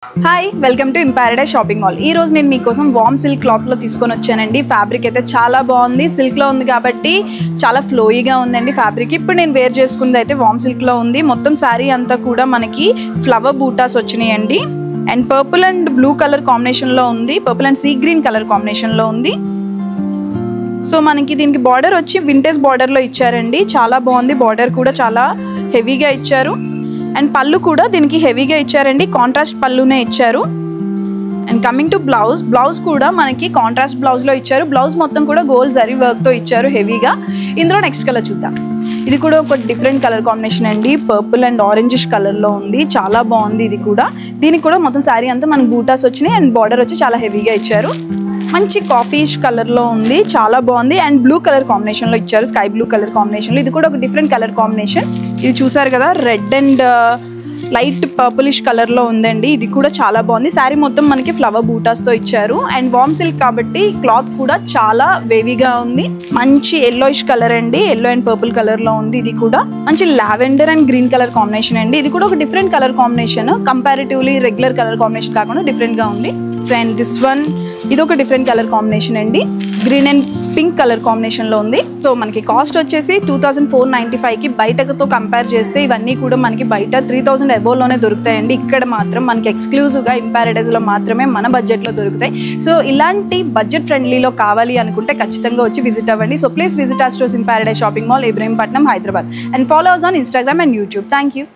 Hi welcome to Imparadise shopping mall. ఈ రోజు నేను మీకోసం వామ్ సిల్క్ క్లాత్లో తీసుకొని వచ్చానండి. ఫ్యాబ్రిక్ అయితే చాలా బాగుంది, సిల్క్లో ఉంది కాబట్టి చాలా ఫ్లోయిగా ఉందండి ఫ్యాబ్రిక్. ఇప్పుడు నేను వేర్ చేసుకున్నది అయితే వామ్ సిల్క్లో ఉంది. మొత్తం శారీ అంతా కూడా మనకి ఫ్లవర్ బూటాస్ వచ్చినాయండి. And purple and blue colour కాంబినేషన్లో ఉంది, purple and sea green colour కాంబినేషన్లో ఉంది. సో మనకి దీనికి బార్డర్ వచ్చి వింటేజ్ బార్డర్లో ఇచ్చారండి. చాలా బాగుంది, బార్డర్ కూడా చాలా హెవీగా ఇచ్చారు. అండ్ పళ్ళు కూడా దీనికి హెవీగా ఇచ్చారండి, కాంట్రాస్ట్ పళ్ళునే ఇచ్చారు. అండ్ కమింగ్ టు బ్లౌజ్ కూడా మనకి కాంట్రాస్ట్ బ్లౌజ్లో ఇచ్చారు. బ్లౌజ్ మొత్తం కూడా గోల్డ్ జరీ వర్క్తో ఇచ్చారు హెవీగా. ఇందులో నెక్స్ట్ కలర్ చూద్దాం. ఇది కూడా ఒక డిఫరెంట్ కలర్ కాంబినేషన్ అండి, పర్పుల్ అండ్ ఆరెంజిష్ కలర్లో ఉంది. చాలా బాగుంది ఇది కూడా. దీనికి కూడా మొత్తం శారీ అంతా మనకు బూటాస్ వచ్చినాయి అండ్ బార్డర్ వచ్చి చాలా హెవీగా ఇచ్చారు. మంచి కాఫీష్ కలర్లో ఉంది, చాలా బాగుంది. అండ్ బ్లూ కలర్ కాంబినేషన్లో ఇచ్చారు, స్కై బ్లూ కలర్ కాంబినేషన్లో. ఇది కూడా ఒక డిఫరెంట్ కలర్ కాంబినేషన్. ఇది చూసారు కదా, రెడ్ అండ్ లైట్ పర్పులిష్ కలర్లో ఉందండి. ఇది కూడా చాలా బాగుంది. శారీ మొత్తం మనకి ఫ్లవర్ బూటాస్తో ఇచ్చారు. అండ్ వామ్ సిల్క్ కాబట్టి క్లాత్ కూడా చాలా వేవీగా ఉంది. మంచి ఎల్లోయిష్ కలర్ అండి, ఎల్లో అండ్ పర్పుల్ కలర్లో ఉంది. ఇది కూడా మంచి lavender and green colour combination అండి. ఇది కూడా ఒక different colour combination, comparatively regular colour combination కాకుండా డిఫరెంట్గా ఉంది. సో అండ్ దిస్ వన్, ఇది ఒక డిఫరెంట్ కలర్ కాంబినేషన్ అండి, గ్రీన్ అండ్ పింక్ కలర్ కాంబినేషన్లో ఉంది. సో మనకి కాస్ట్ వచ్చేసి 2495కి బయటతో కంపేర్ చేస్తే ఇవన్నీ కూడా మనకి బయట 3000 అబోవ్లోనే దొరుకుతాయండి. ఇక్కడ మాత్రం మనకి ఎక్స్క్లూజివ్గా ఇంపారడైజ్లో మాత్రమే మన బడ్జెట్లో దొరుకుతాయి. సో ఇలాంటి బడ్జెట్ ఫ్రెండ్లీలో కావాలి అనుకుంటే ఖచ్చితంగా వచ్చి విజిట్ అవ్వండి. So please visit our stores Imparadise shopping mall, Ibrahimpatnam, Hyderabad. And follow us on Instagram and YouTube. Thank you.